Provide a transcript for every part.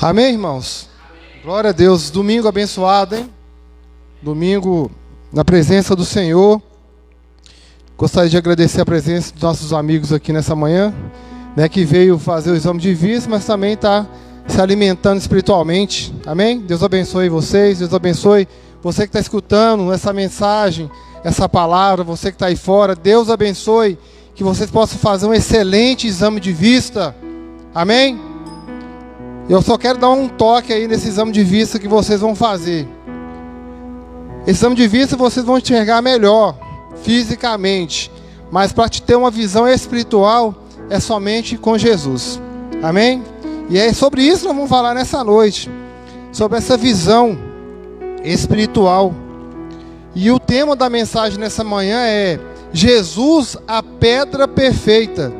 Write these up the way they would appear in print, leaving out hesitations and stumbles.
Amém, irmãos? Glória a Deus. Domingo abençoado, hein? Domingo na presença do Senhor. Gostaria de agradecer a presença dos nossos amigos aqui nessa manhã, né, que veio fazer o exame de vista, mas também está se alimentando espiritualmente. Amém? Deus abençoe vocês, Deus abençoe você que está escutando essa mensagem, essa palavra, você que está aí fora. Deus abençoe, que vocês possam fazer um excelente exame de vista. Amém? Eu só quero dar um toque aí nesse exame de vista que vocês vão fazer. Esse exame de vista vocês vão enxergar melhor fisicamente, mas para te ter uma visão espiritual é somente com Jesus. Amém? E é sobre isso que nós vamos falar nessa noite, sobre essa visão espiritual. E o tema da mensagem nessa manhã é Jesus, a pedra perfeita.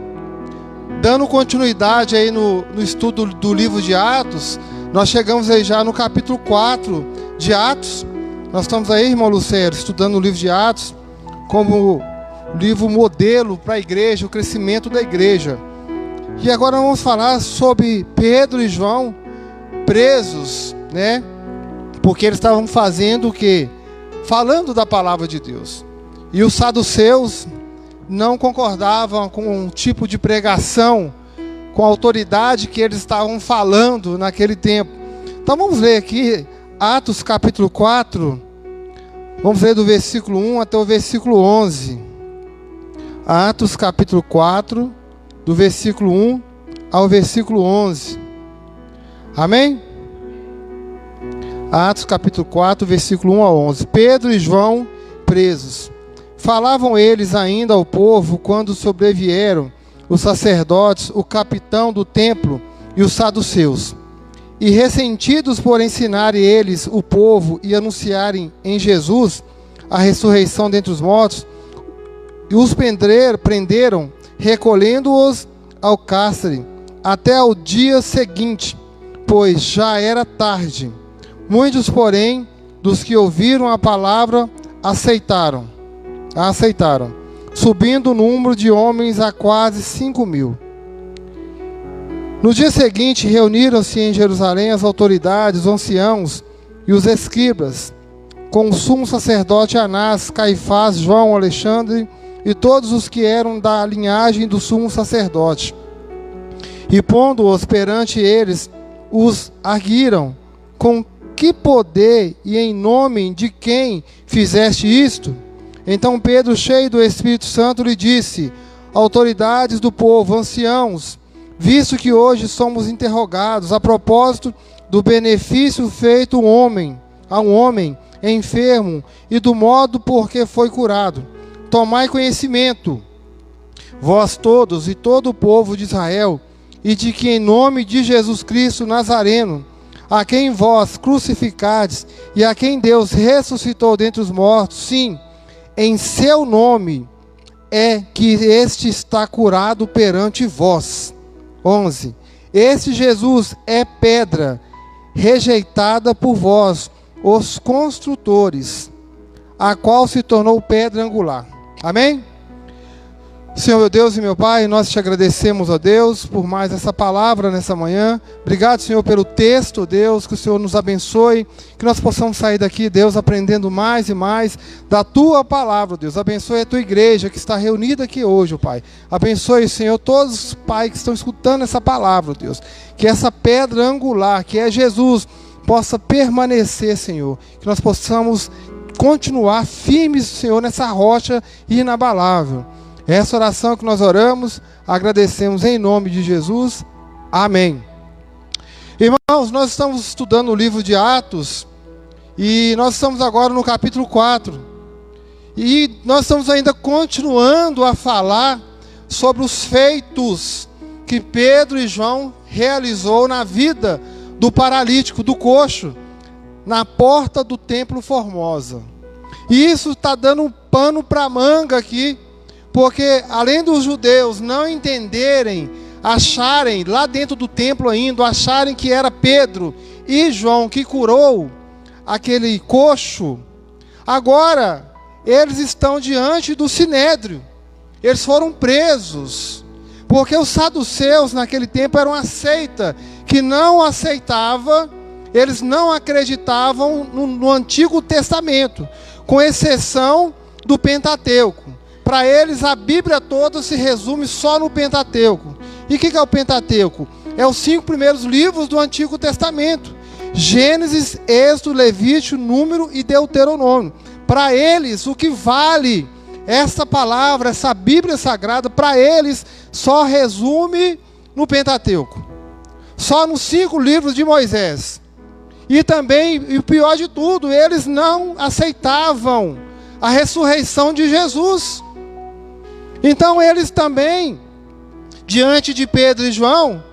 Dando continuidade aí no estudo do livro de Atos, nós chegamos aí já no capítulo 4 de Atos. Nós estamos aí, irmão Lucero, estudando o livro de Atos como livro modelo para a igreja, o crescimento da igreja. E agora vamos falar sobre Pedro e João presos, né? Porque eles estavam fazendo o quê? Falando da palavra de Deus. E os saduceus não concordavam com o tipo de pregação, com a autoridade que eles estavam falando naquele tempo. Então vamos ler aqui Atos capítulo 4, vamos ler do versículo 1 até o versículo 11. Atos capítulo 4, do versículo 1 ao versículo 11. Amém? Atos capítulo 4, versículo 1 a 11. Pedro e João presos. Falavam eles ainda ao povo quando sobrevieram os sacerdotes, o capitão do templo e os saduceus. E ressentidos por ensinarem eles o povo e anunciarem em Jesus a ressurreição dentre os mortos, e os prenderam, recolhendo-os ao cárcere, até ao dia seguinte, pois já era tarde. Muitos, porém, dos que ouviram a palavra aceitaram, subindo o número de homens a quase 5.000. No dia seguinte, reuniram-se em Jerusalém as autoridades, os anciãos e os escribas, com o sumo sacerdote Anás, Caifás, João, Alexandre e todos os que eram da linhagem do sumo sacerdote. E pondo-os perante eles, os arguiram: com que poder e em nome de quem fizeste isto? Então Pedro, cheio do Espírito Santo, lhe disse: autoridades do povo, anciãos, visto que hoje somos interrogados a propósito do benefício feito a um homem enfermo e do modo por que foi curado, tomai conhecimento, vós todos e todo o povo de Israel, e de que em nome de Jesus Cristo Nazareno, a quem vós crucificades e a quem Deus ressuscitou dentre os mortos, sim, em seu nome é que este está curado perante vós. 11. Este Jesus é pedra rejeitada por vós, os construtores, a qual se tornou pedra angular. Amém? Senhor meu Deus e meu Pai, nós te agradecemos, ó Deus, por mais essa palavra nessa manhã. Obrigado, Senhor, pelo texto, Deus, que o Senhor nos abençoe, que nós possamos sair daqui, Deus, aprendendo mais e mais da Tua palavra, Deus. Abençoe a Tua igreja que está reunida aqui hoje, ó Pai. Abençoe, Senhor, todos os pais que estão escutando essa palavra, Deus. Que essa pedra angular, que é Jesus, possa permanecer, Senhor. Que nós possamos continuar firmes, Senhor, nessa rocha inabalável. Essa oração que nós oramos, agradecemos em nome de Jesus. Amém. Irmãos, nós estamos estudando o livro de Atos e nós estamos agora no capítulo 4. E nós estamos ainda continuando a falar sobre os feitos que Pedro e João realizou na vida do paralítico, do coxo, na porta do templo Formosa. E isso está dando um pano para a manga aqui, porque além dos judeus não entenderem, acharem lá dentro do templo ainda, acharem que era Pedro e João que curou aquele coxo, agora eles estão diante do sinédrio. Eles foram presos, porque os saduceus naquele tempo eram uma seita que não aceitava, eles não acreditavam no Antigo Testamento, com exceção do Pentateuco. Para eles, a Bíblia toda se resume só no Pentateuco. E o que é o Pentateuco? É os 5 primeiros livros do Antigo Testamento: Gênesis, Êxodo, Levítico, Número e Deuteronômio. Para eles, o que vale essa palavra, essa Bíblia Sagrada, para eles só resume no Pentateuco, só nos 5 livros de Moisés. E também, e o pior de tudo, eles não aceitavam a ressurreição de Jesus. Então eles também, diante de Pedro e João,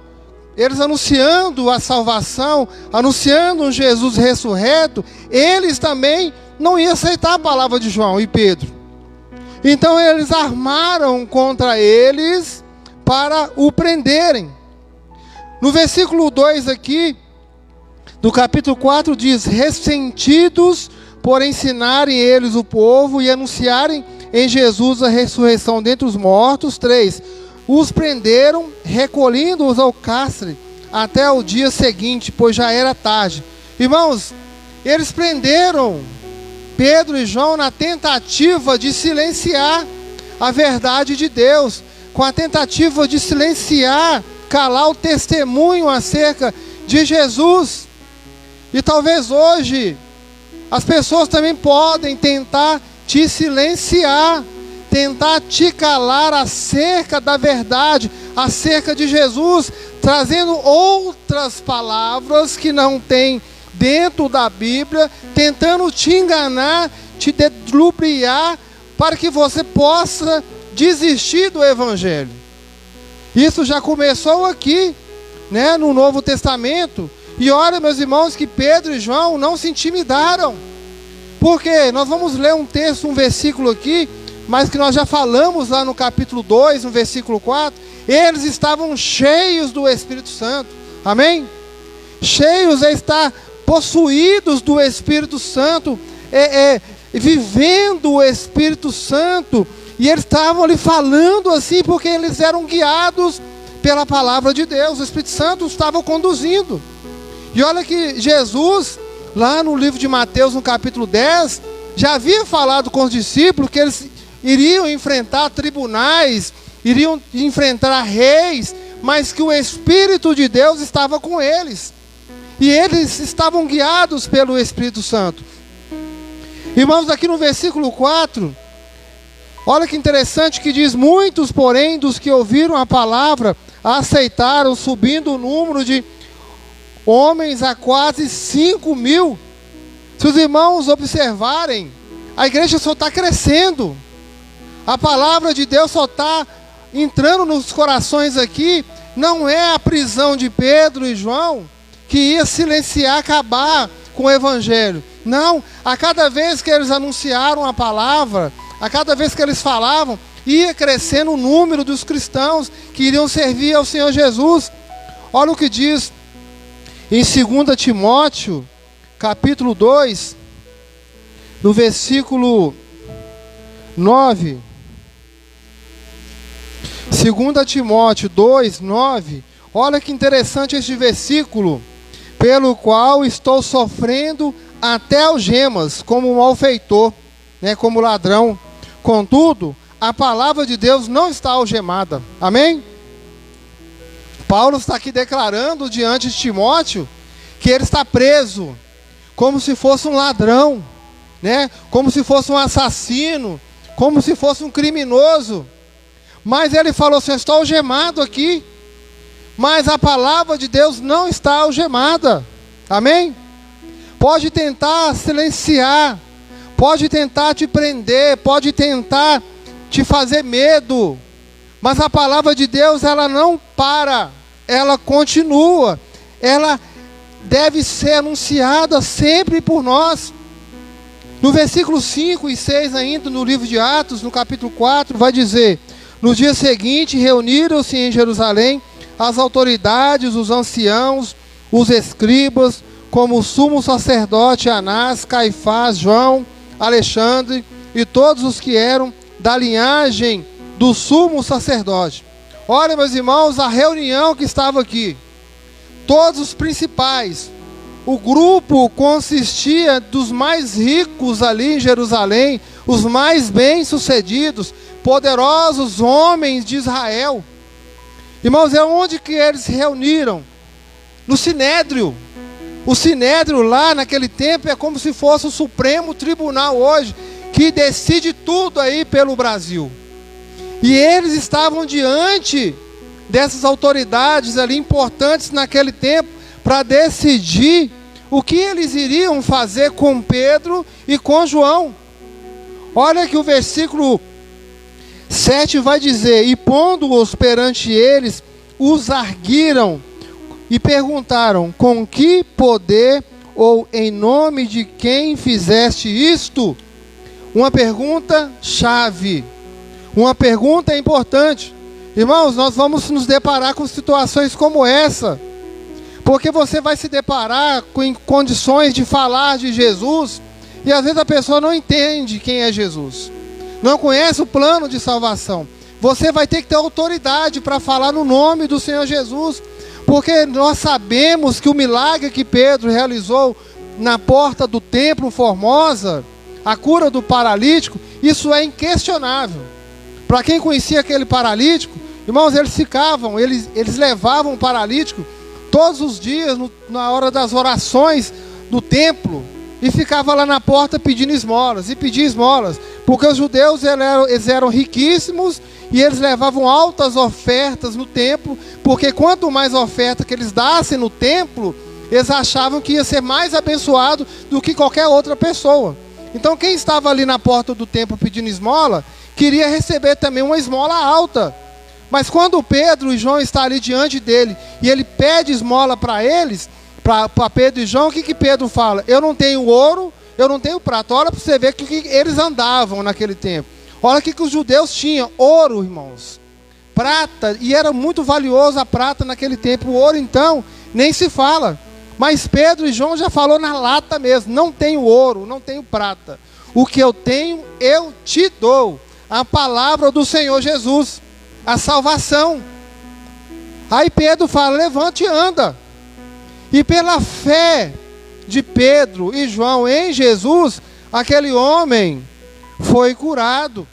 eles anunciando a salvação, anunciando um Jesus ressurreto, eles também não iam aceitar a palavra de João e Pedro. Então eles armaram contra eles para o prenderem. No versículo 2 aqui, do capítulo 4, diz: ressentidos por ensinarem eles o povo e anunciarem em Jesus a ressurreição dentre os mortos. 3. Os prenderam, recolhendo-os ao cárcere até o dia seguinte, pois já era tarde. Irmãos, eles prenderam Pedro e João na tentativa de silenciar a verdade de Deus, com a tentativa de silenciar, calar o testemunho acerca de Jesus. E talvez hoje as pessoas também podem tentar te silenciar, tentar te calar acerca da verdade, acerca de Jesus, trazendo outras palavras que não tem dentro da Bíblia, tentando te enganar, te delubriar, para que você possa desistir do Evangelho. Isso já começou aqui, né, no Novo Testamento. E olha, meus irmãos, que Pedro e João não se intimidaram. Porque nós vamos ler um texto, um versículo aqui, mas que nós já falamos lá no capítulo 2, no versículo 4. Eles estavam cheios do Espírito Santo. Amém? Cheios é estar possuídos do Espírito Santo, vivendo o Espírito Santo. E eles estavam ali falando assim, porque eles eram guiados pela palavra de Deus. O Espírito Santo estava conduzindo. E olha que Jesus, lá no livro de Mateus, no capítulo 10, já havia falado com os discípulos que eles iriam enfrentar tribunais, iriam enfrentar reis, mas que o Espírito de Deus estava com eles. E eles estavam guiados pelo Espírito Santo. Irmãos, aqui no versículo 4, olha que interessante que diz: muitos, porém, dos que ouviram a palavra, aceitaram, subindo o número de homens a quase 5.000. Se os irmãos observarem, a igreja só está crescendo. A palavra de Deus só está entrando nos corações aqui. Não é a prisão de Pedro e João que ia silenciar, acabar com o Evangelho. Não, a cada vez que eles anunciaram a palavra, a cada vez que eles falavam, ia crescendo o número dos cristãos que iriam servir ao Senhor Jesus. Olha o que diz em 2 Timóteo, capítulo 2, no versículo 9. 2 Timóteo 2, 9. Olha que interessante este versículo. Pelo qual estou sofrendo até algemas, como um malfeitor, né, como ladrão. Contudo, a palavra de Deus não está algemada. Amém? Paulo está aqui declarando diante de Timóteo que ele está preso, como se fosse um ladrão, né? Como se fosse um assassino, como se fosse um criminoso. Mas ele falou assim: eu estou algemado aqui, mas a palavra de Deus não está algemada. Amém? Pode tentar silenciar, pode tentar te prender, pode tentar te fazer medo, mas a palavra de Deus, ela não para, ela continua, ela deve ser anunciada sempre por nós. No versículo 5 e 6 ainda, no livro de Atos, no capítulo 4, vai dizer: no dia seguinte reuniram-se em Jerusalém as autoridades, os anciãos, os escribas, como o sumo sacerdote Anás, Caifás, João, Alexandre e todos os que eram da linhagem do sumo sacerdote. Olha, meus irmãos, a reunião que estava aqui, todos os principais. O grupo consistia dos mais ricos ali em Jerusalém, os mais bem-sucedidos, poderosos homens de Israel. Irmãos, é onde que eles se reuniram? No Sinédrio. O Sinédrio lá naquele tempo é como se fosse o Supremo Tribunal hoje, que decide tudo aí pelo Brasil. E eles estavam diante dessas autoridades ali importantes naquele tempo para decidir o que eles iriam fazer com Pedro e com João. Olha que o versículo 7 vai dizer: e pondo-os perante eles, os arguiram e perguntaram: com que poder ou em nome de quem fizeste isto? Uma pergunta chave, uma pergunta importante. Irmãos, nós vamos nos deparar com situações como essa, porque você vai se deparar com condições de falar de Jesus, e às vezes a pessoa não entende quem é Jesus, não conhece o plano de salvação. Você vai ter que ter autoridade para falar no nome do Senhor Jesus, porque nós sabemos que o milagre que Pedro realizou na porta do templo Formosa, a cura do paralítico, isso é inquestionável. Para quem conhecia aquele paralítico, irmãos, eles levavam o paralítico todos os dias, na hora das orações do templo, e ficava lá na porta pedindo esmolas, e pedia esmolas, porque os judeus eles eram riquíssimos, e eles levavam altas ofertas no templo, porque quanto mais oferta que eles dassem no templo, eles achavam que ia ser mais abençoado do que qualquer outra pessoa. Então quem estava ali na porta do templo pedindo esmola, queria receber também uma esmola alta. Mas quando Pedro e João estão ali diante dele, e ele pede esmola para eles, para Pedro e João, o que Pedro fala? Eu não tenho ouro, eu não tenho prata. Olha para você ver que eles andavam naquele tempo. Olha o que os judeus tinham: ouro, irmãos, prata, e era muito valioso a prata naquele tempo. O ouro então, nem se fala. Mas Pedro e João já falou na lata mesmo: não tenho ouro, não tenho prata. O que eu tenho, eu te dou. A palavra do Senhor Jesus, a salvação. Aí Pedro fala: levante e anda. E pela fé de Pedro e João em Jesus, aquele homem foi curado.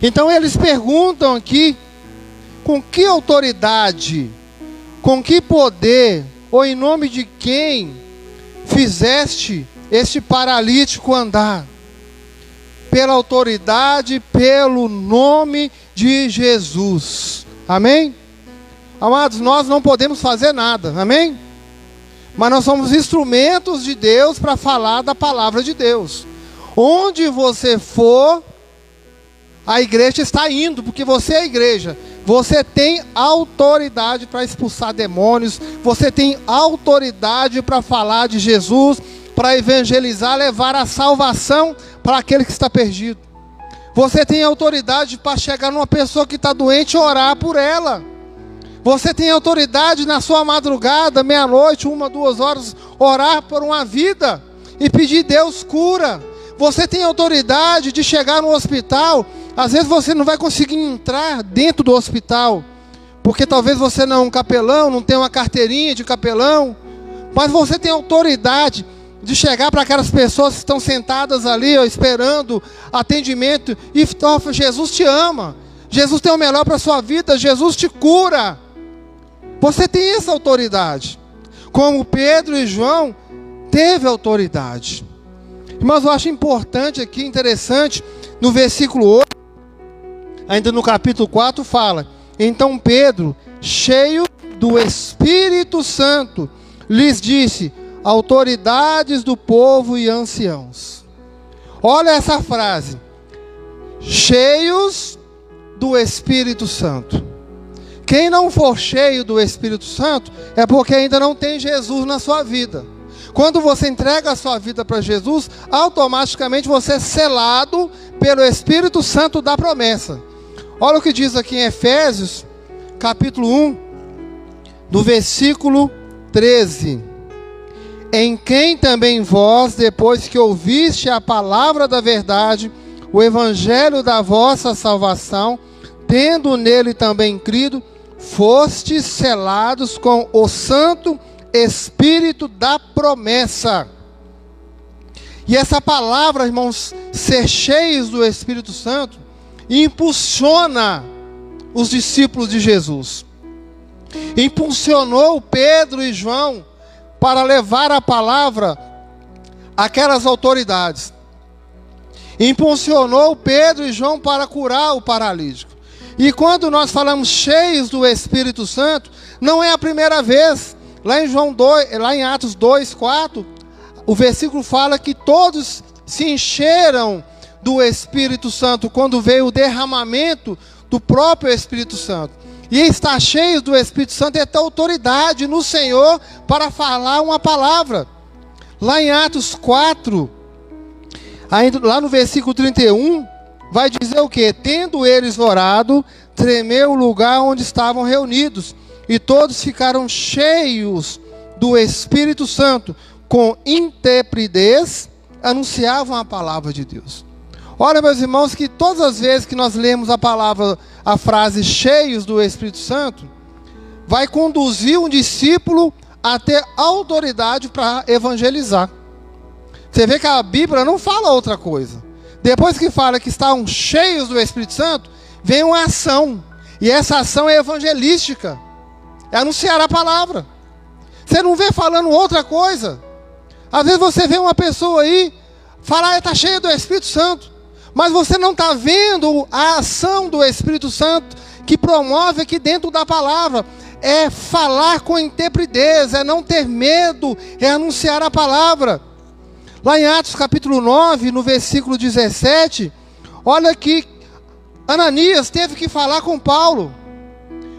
Então eles perguntam aqui: com que autoridade, com que poder, ou em nome de quem fizeste este paralítico andar? Pela autoridade, pelo nome de Jesus. Amém? Amados, nós não podemos fazer nada, amém? Mas nós somos instrumentos de Deus para falar da palavra de Deus. Onde você for, a igreja está indo, porque você é a igreja. Você tem autoridade para expulsar demônios, você tem autoridade para falar de Jesus, para evangelizar, levar a salvação para aquele que está perdido. Você tem autoridade para chegar numa pessoa que está doente e orar por ela. Você tem autoridade na sua madrugada, meia-noite, 1, 2 horas, orar por uma vida e pedir Deus cura. Você tem autoridade de chegar no hospital. Às vezes você não vai conseguir entrar dentro do hospital, porque talvez você não é um capelão, não tem uma carteirinha de capelão, mas você tem autoridade de chegar para aquelas pessoas que estão sentadas ali, ó, esperando atendimento, e Jesus te ama, Jesus tem o melhor para a sua vida, Jesus te cura. Você tem essa autoridade, como Pedro e João teve autoridade. Mas eu acho importante aqui, interessante, no versículo 8, ainda no capítulo 4 fala: então Pedro, cheio do Espírito Santo, lhes disse: autoridades do povo e anciãos. Olha essa frase: cheios do Espírito Santo. Quem não for cheio do Espírito Santo é porque ainda não tem Jesus na sua vida. Quando você entrega a sua vida para Jesus, automaticamente você é selado pelo Espírito Santo da promessa. Olha o que diz aqui em Efésios, capítulo 1, do versículo 13. Em quem também vós, depois que ouviste a palavra da verdade, o evangelho da vossa salvação, tendo nele também crido, fostes selados com o Santo Espírito da promessa. E essa palavra, irmãos, ser cheios do Espírito Santo, impulsiona os discípulos de Jesus. Impulsionou Pedro e João para levar a palavra àquelas autoridades. Impulsionou Pedro e João para curar o paralítico. E quando nós falamos cheios do Espírito Santo, não é a primeira vez. Lá em Atos 2, 4, o versículo fala que todos se encheram do Espírito Santo quando veio o derramamento do próprio Espírito Santo. E estar cheios do Espírito Santo é ter autoridade no Senhor para falar uma palavra. Lá em Atos 4, lá no versículo 31, vai dizer o quê? Tendo eles orado, tremeu o lugar onde estavam reunidos, e todos ficaram cheios do Espírito Santo, com intrepidez, anunciavam a palavra de Deus. Olha, meus irmãos, que todas as vezes que nós lemos a frase cheios do Espírito Santo, vai conduzir um discípulo a ter autoridade para evangelizar. Você vê que a Bíblia não fala outra coisa. Depois que fala que estão cheios do Espírito Santo, vem uma ação. E essa ação é evangelística. É anunciar a palavra. Você não vê falando outra coisa. Às vezes você vê uma pessoa aí falar, está cheia do Espírito Santo. Mas você não está vendo a ação do Espírito Santo que promove aqui dentro da palavra. É falar com intrepidez, é não ter medo, é anunciar a palavra. Lá em Atos capítulo 9, no versículo 17, olha que Ananias teve que falar com Paulo.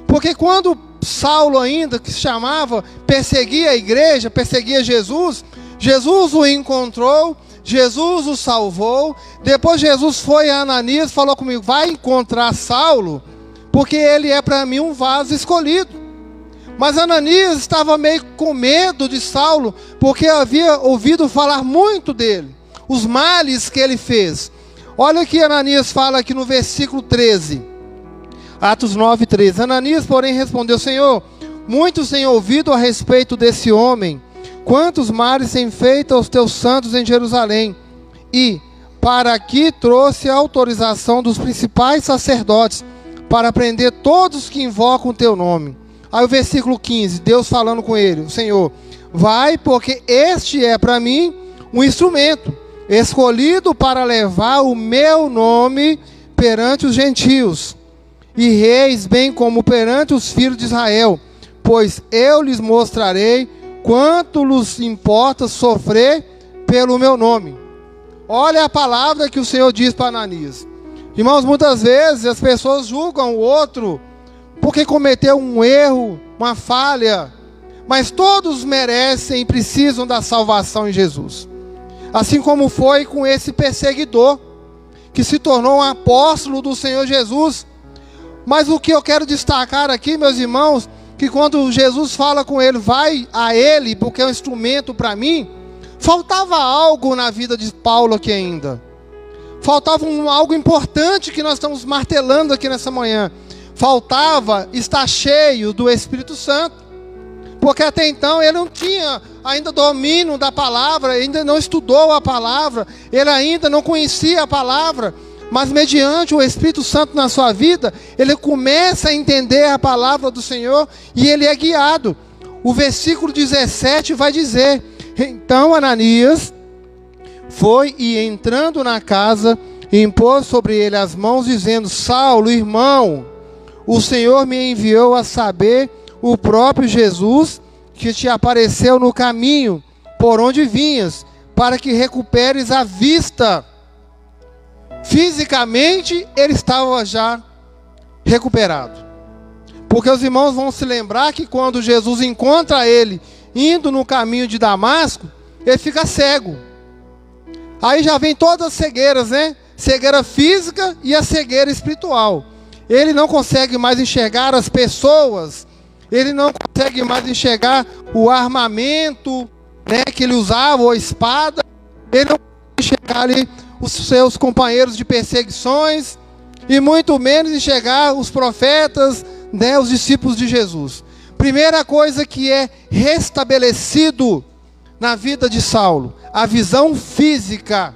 Porque quando Saulo ainda, que se chamava, perseguia a igreja, perseguia Jesus, Jesus o encontrou, Jesus o salvou. Depois Jesus foi a Ananias, falou comigo, vai encontrar Saulo, porque ele é para mim um vaso escolhido. Mas Ananias estava meio com medo de Saulo, porque havia ouvido falar muito dele, os males que ele fez. Olha o que Ananias fala aqui no versículo 13, Atos 9, 13. Ananias, porém, respondeu, Senhor, muitos têm ouvido a respeito desse homem, quantos males tem feito aos teus santos em Jerusalém, e para aqui trouxe a autorização dos principais sacerdotes, para prender todos que invocam o teu nome. Aí o versículo 15, Deus falando com ele, o Senhor, vai, porque este é para mim um instrumento, escolhido para levar o meu nome perante os gentios, e reis, bem como perante os filhos de Israel, pois eu lhes mostrarei quanto lhes importa sofrer pelo meu nome. Olha a palavra que o Senhor diz para Ananias. Irmãos, muitas vezes as pessoas julgam o outro porque cometeu um erro, uma falha, mas todos merecem e precisam da salvação em Jesus. Assim como foi com esse perseguidor, que se tornou um apóstolo do Senhor Jesus. Mas o que eu quero destacar aqui, meus irmãos, que quando Jesus fala com ele, vai a ele, porque é um instrumento para mim, faltava algo na vida de Paulo aqui ainda. Faltava algo importante que nós estamos martelando aqui nessa manhã. Faltava estar cheio do Espírito Santo, porque até então ele não tinha ainda domínio da palavra, ainda não estudou a palavra, ele ainda não conhecia a palavra, mas mediante o Espírito Santo na sua vida, ele começa a entender a palavra do Senhor e ele é guiado. O versículo 17 vai dizer, então Ananias foi e entrando na casa, impôs sobre ele as mãos, dizendo, Saulo, irmão, o Senhor me enviou a saber o próprio Jesus que te apareceu no caminho por onde vinhas, para que recuperes a vista. Fisicamente ele estava já recuperado. Porque os irmãos vão se lembrar que quando Jesus encontra ele indo no caminho de Damasco, ele fica cego. Aí já vem todas as cegueiras, né? Cegueira física e a cegueira espiritual. Ele não consegue mais enxergar as pessoas, ele não consegue mais enxergar o armamento, né, que ele usava, ou a espada, ele não consegue enxergar ali os seus companheiros de perseguições, e muito menos enxergar os profetas, né, os discípulos de Jesus. Primeira coisa que é restabelecido na vida de Saulo, a visão física.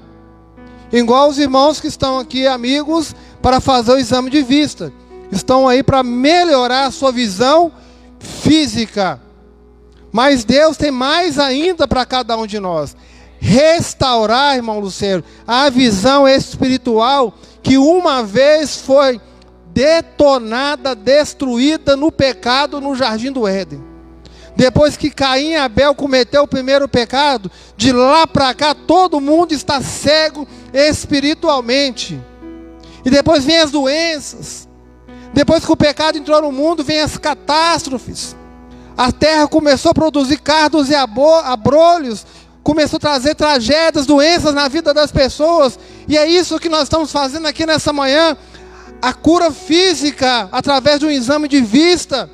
Igual os irmãos que estão aqui, amigos, para fazer o exame de vista. Estão aí para melhorar a sua visão física. Mas Deus tem mais ainda para cada um de nós. Restaurar, irmão Lucero, a visão espiritual que uma vez foi detonada, destruída no pecado no Jardim do Éden. Depois que Caim e Abel cometeu o primeiro pecado, de lá para cá todo mundo está cego espiritualmente. E depois vem as doenças. Depois que o pecado entrou no mundo, vem as catástrofes. A terra começou a produzir cardos e abrolhos, começou a trazer tragédias, doenças na vida das pessoas. E é isso que nós estamos fazendo aqui nessa manhã. A cura física, através de um exame de vista.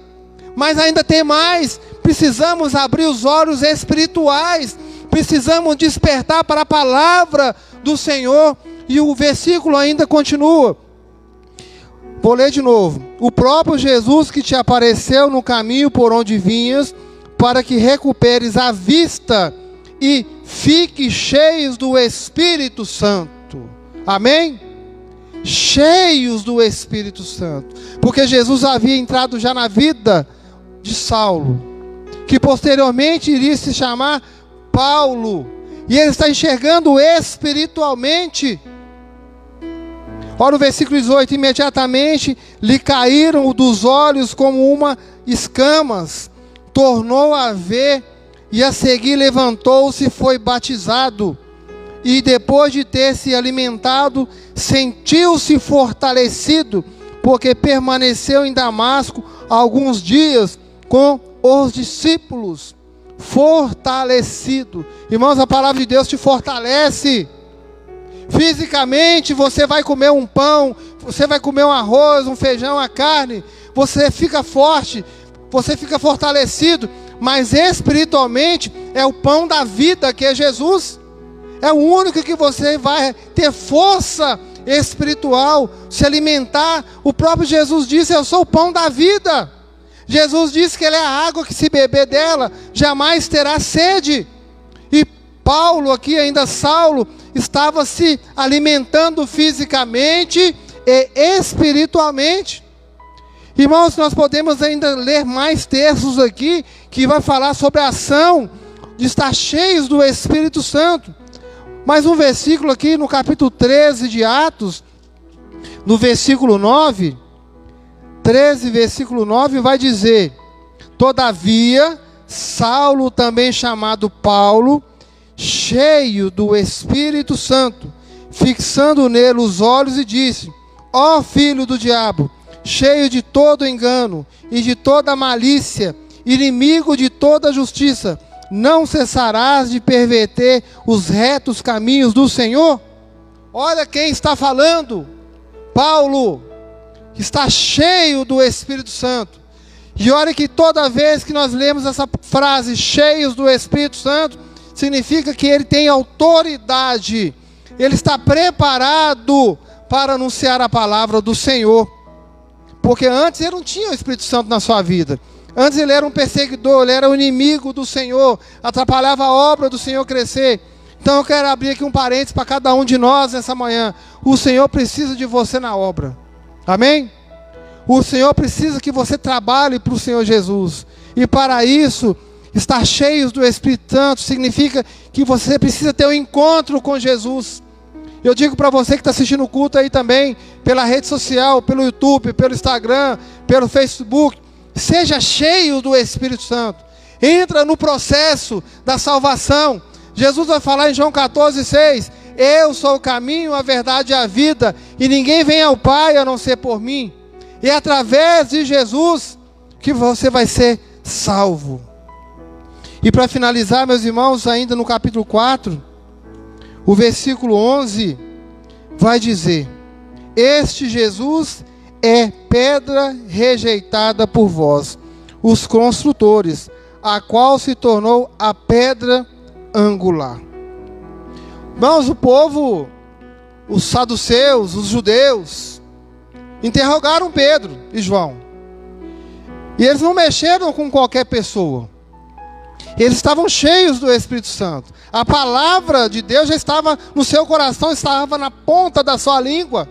Mas ainda tem mais. Precisamos abrir os olhos espirituais. Precisamos despertar para a palavra do Senhor. E o versículo ainda continua. Vou ler de novo. O próprio Jesus que te apareceu no caminho por onde vinhas, para que recuperes a vista e fique cheios do Espírito Santo. Amém? Cheios do Espírito Santo. Porque Jesus havia entrado já na vida de Saulo, que posteriormente iria se chamar Paulo. E ele está enxergando espiritualmente. Olha o versículo 18. Imediatamente lhe caíram dos olhos como uma escamas. Tornou a ver e a seguir levantou-se e foi batizado. E depois de ter se alimentado, sentiu-se fortalecido, porque permaneceu em Damasco alguns dias com os discípulos. Fortalecido. Irmãos, a palavra de Deus te fortalece. Fisicamente você vai comer um pão, você vai comer um arroz, um feijão, a carne, você fica forte, você fica fortalecido, mas espiritualmente é o pão da vida que é Jesus. É o único que você vai ter força espiritual, se alimentar. O próprio Jesus disse: eu sou o pão da vida. Jesus disse que ele é a água que, se beber dela, jamais terá sede. E Paulo aqui, ainda Saulo, estava se alimentando fisicamente e espiritualmente. Irmãos, nós podemos ainda ler mais textos aqui, que vai falar sobre a ação de estar cheios do Espírito Santo. Mais um versículo aqui no capítulo 13 de Atos, no versículo 9, 13, versículo 9, vai dizer: todavia, Saulo, também chamado Paulo, cheio do Espírito Santo, fixando nele os olhos, e disse: ó filho do diabo, cheio de todo engano e de toda malícia, inimigo de toda justiça, não cessarás de perverter os retos caminhos do Senhor? Olha quem está falando. Paulo, que está cheio do Espírito Santo. E olha que toda vez que nós lemos essa frase, cheios do Espírito Santo, significa que ele tem autoridade. Ele está preparado para anunciar a palavra do Senhor. Porque antes ele não tinha o Espírito Santo na sua vida. Antes ele era um perseguidor, ele era o inimigo do Senhor, atrapalhava a obra do Senhor crescer. Então eu quero abrir aqui um parênteses para cada um de nós nessa manhã. O Senhor precisa de você na obra. Amém? O Senhor precisa que você trabalhe para o Senhor Jesus. E para isso, estar cheios do Espírito Santo significa que você precisa ter um encontro com Jesus. Eu digo para você que está assistindo o culto aí também, pela rede social, pelo YouTube, pelo Instagram, pelo Facebook, seja cheio do Espírito Santo. Entra no processo da salvação. Jesus vai falar em João 14:6: eu sou o caminho, a verdade e a vida, e ninguém vem ao Pai a não ser por mim. E é através de Jesus que você vai ser salvo. E para finalizar, meus irmãos, ainda no capítulo 4, o versículo 11 vai dizer: este Jesus é pedra rejeitada por vós, os construtores, a qual se tornou a pedra angular. Irmãos, o povo, os saduceus, os judeus, interrogaram Pedro e João. E eles não mexeram com qualquer pessoa. Eles estavam cheios do Espírito Santo. A palavra de Deus já estava no seu coração, estava na ponta da sua língua.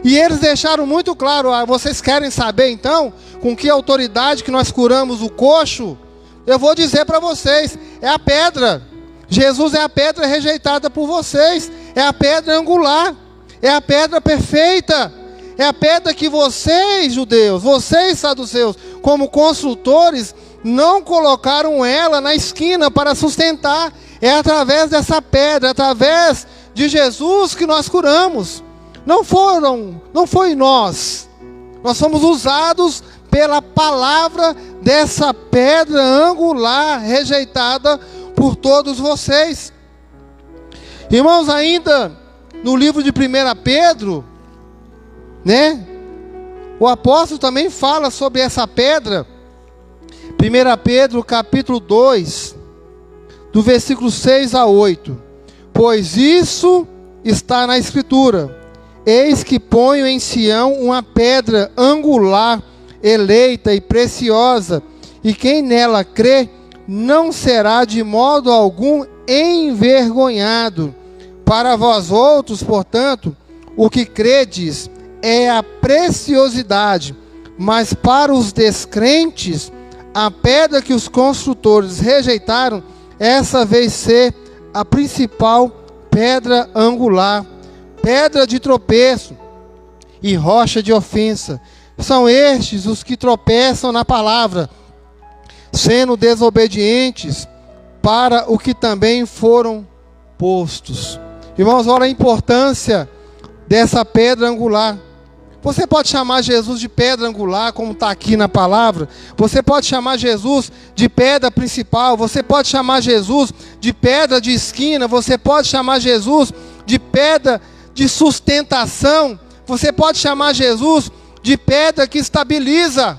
E eles deixaram muito claro: vocês querem saber então com que autoridade que nós curamos o coxo? Eu vou dizer para vocês, é a pedra. Jesus é a pedra rejeitada por vocês, é a pedra angular, é a pedra perfeita, é a pedra que vocês, judeus, vocês, saduceus, como construtores, não colocaram ela na esquina para sustentar. É através dessa pedra, através de Jesus que nós curamos. Não foi nós. Nós somos usados pela palavra dessa pedra angular rejeitada por todos vocês. Irmãos, ainda no livro de 1 Pedro, né? O apóstolo também fala sobre essa pedra. 1 Pedro capítulo 2, do versículo 6 a 8. Pois isso está na Escritura: eis que ponho em Sião uma pedra angular, eleita e preciosa, e quem nela crê não será de modo algum envergonhado. Para vós outros, portanto, o que credes é a preciosidade, mas para os descrentes, a pedra que os construtores rejeitaram, essa veio ser a principal pedra angular, pedra de tropeço e rocha de ofensa. São estes os que tropeçam na palavra, sendo desobedientes para o que também foram postos. Irmãos, olha a importância dessa pedra angular. Você pode chamar Jesus de pedra angular, como está aqui na palavra. Você pode chamar Jesus de pedra principal. Você pode chamar Jesus de pedra de esquina. Você pode chamar Jesus de pedra de sustentação. Você pode chamar Jesus de pedra que estabiliza.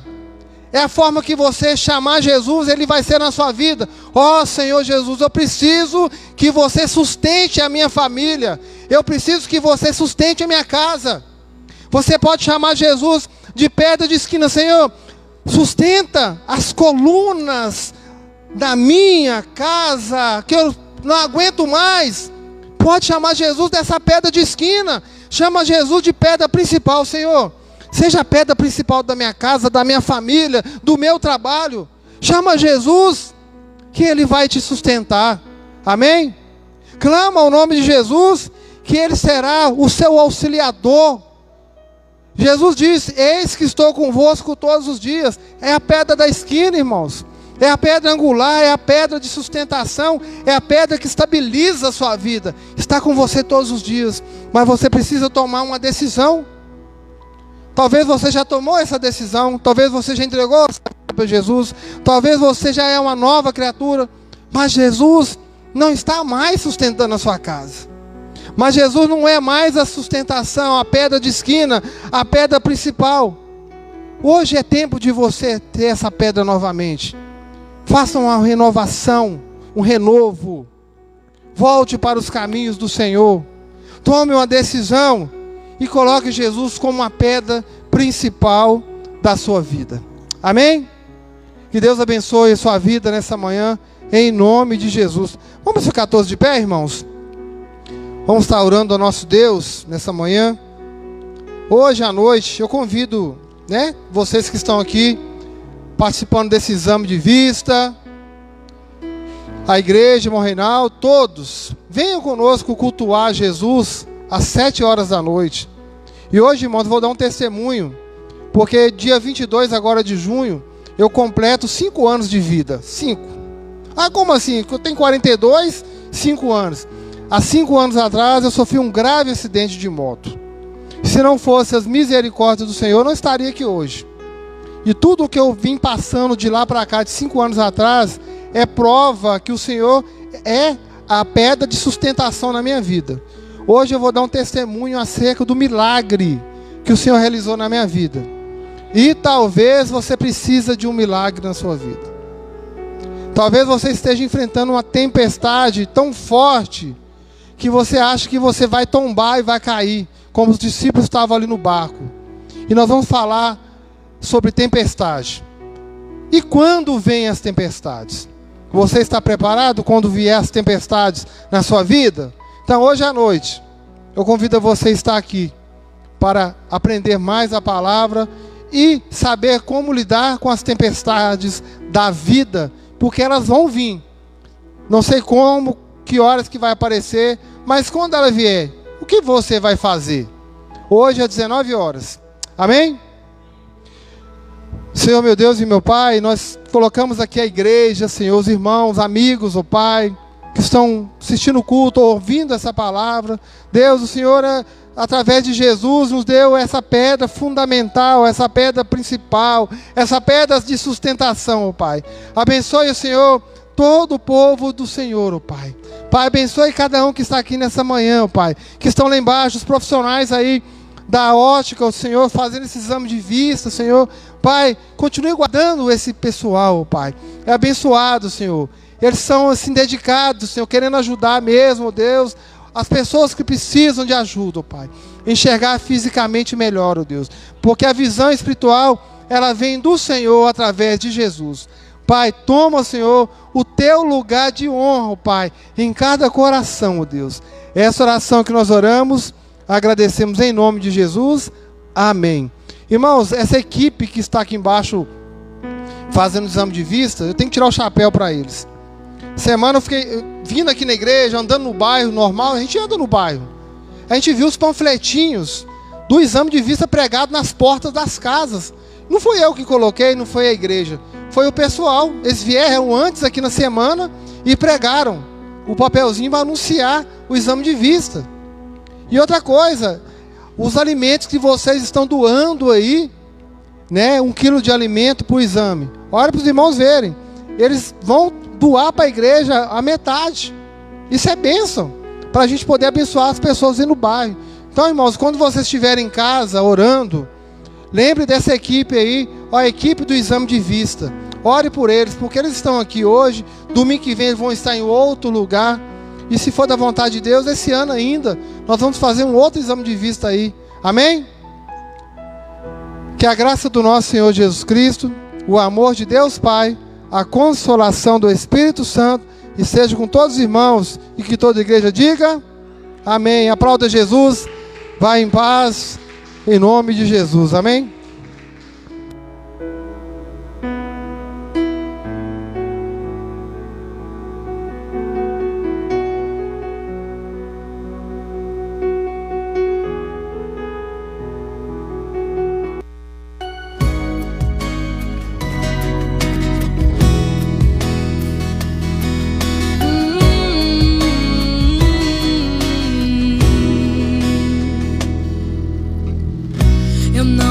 É a forma que você chamar Jesus, Ele vai ser na sua vida. Ó Senhor Jesus, eu preciso que você sustente a minha família. Eu preciso que você sustente a minha casa. Você pode chamar Jesus de pedra de esquina. Senhor, sustenta as colunas da minha casa, que eu não aguento mais. Pode chamar Jesus dessa pedra de esquina. Chama Jesus de pedra principal. Senhor, seja a pedra principal da minha casa, da minha família, do meu trabalho. Chama Jesus, que Ele vai te sustentar. Amém? Clama ao nome de Jesus, que Ele será o seu auxiliador. Jesus disse: eis que estou convosco todos os dias. É a pedra da esquina, irmãos. É a pedra angular, é a pedra de sustentação, é a pedra que estabiliza a sua vida. Está com você todos os dias, mas você precisa tomar uma decisão. Talvez você já tomou essa decisão, talvez você já entregou para Jesus, talvez você já é uma nova criatura, mas Jesus não está mais sustentando a sua casa. Mas Jesus não é mais a sustentação, a pedra de esquina, a pedra principal. Hoje é tempo de você ter essa pedra novamente. Faça uma renovação, um renovo. Volte para os caminhos do Senhor. Tome uma decisão e coloque Jesus como uma pedra principal da sua vida. Amém? Que Deus abençoe a sua vida nessa manhã, em nome de Jesus. Vamos ficar todos de pé, irmãos? Vamos estar orando ao nosso Deus nessa manhã. Hoje à noite eu convido, vocês que estão aqui participando desse exame de vista, a igreja, irmão Reinaldo, todos, venham conosco cultuar Jesus às 7 horas da noite. E hoje, irmãos, eu vou dar um testemunho, porque dia 22 agora de junho, eu completo 5 anos de vida. 5. Ah, como assim? Eu tenho 42, 5 anos. Há 5 anos atrás eu sofri um grave acidente de moto. Se não fosse as misericórdias do Senhor, eu não estaria aqui hoje. E tudo o que eu vim passando de lá para cá, de 5 anos atrás, é prova que o Senhor é a pedra de sustentação na minha vida. Hoje eu vou dar um testemunho acerca do milagre que o Senhor realizou na minha vida. E talvez você precise de um milagre na sua vida. Talvez você esteja enfrentando uma tempestade tão forte que você acha que você vai tombar e vai cair, como os discípulos estavam ali no barco. E nós vamos falar sobre tempestade. E quando vêm as tempestades? Você está preparado quando vier as tempestades na sua vida? Então, hoje à noite, eu convido você a estar aqui para aprender mais a palavra e saber como lidar com as tempestades da vida, porque elas vão vir. Não sei como, que horas que vai aparecer, mas quando ela vier, o que você vai fazer? Hoje é 19 horas. Amém? Senhor, meu Deus e meu Pai, nós colocamos aqui a igreja, Senhor, os irmãos, amigos, ó Pai, que estão assistindo o culto, ouvindo essa palavra. Deus, o Senhor, através de Jesus, nos deu essa pedra fundamental, essa pedra principal, essa pedra de sustentação, ó Pai. Abençoe, o Senhor, todo o povo do Senhor, ó Pai. Pai, abençoe cada um que está aqui nessa manhã, ó Pai, que estão lá embaixo, os profissionais aí da ótica, o Senhor, fazendo esse exame de vista, Senhor. Pai, continue guardando esse pessoal, Pai. É abençoado, Senhor. Eles são assim dedicados, Senhor, querendo ajudar mesmo, Deus, as pessoas que precisam de ajuda, Pai. Enxergar fisicamente melhor, Deus. Porque a visão espiritual, ela vem do Senhor através de Jesus. Pai, toma, Senhor, o teu lugar de honra, Pai, em cada coração, Deus. Essa oração que nós oramos, agradecemos em nome de Jesus. Amém. Irmãos, essa equipe que está aqui embaixo fazendo exame de vista, eu tenho que tirar o chapéu para eles. Semana eu fiquei vindo aqui na igreja, andando no bairro normal, a gente anda no bairro. A gente viu os panfletinhos do exame de vista pregado nas portas das casas. Não fui eu que coloquei, não foi a igreja. Foi o pessoal. Eles vieram antes aqui na semana e pregaram o papelzinho para anunciar o exame de vista. E outra coisa, os alimentos que vocês estão doando aí, né, 1 quilo de alimento para o exame. Olha para os irmãos verem. Eles vão doar para a igreja a metade. Isso é bênção, para a gente poder abençoar as pessoas aí no bairro. Então, irmãos, quando vocês estiverem em casa orando, lembre dessa equipe aí, a equipe do exame de vista. Ore por eles, porque eles estão aqui hoje. Domingo que vem eles vão estar em outro lugar. E se for da vontade de Deus, esse ano ainda, nós vamos fazer um outro exame de vista aí. Amém? Que a graça do nosso Senhor Jesus Cristo, o amor de Deus Pai, a consolação do Espírito Santo, esteja com todos os irmãos, e que toda a igreja diga, amém. Aplauda Jesus, vai em paz, em nome de Jesus, amém?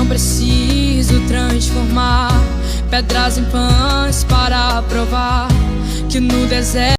Preciso transformar pedras em pães para provar que no deserto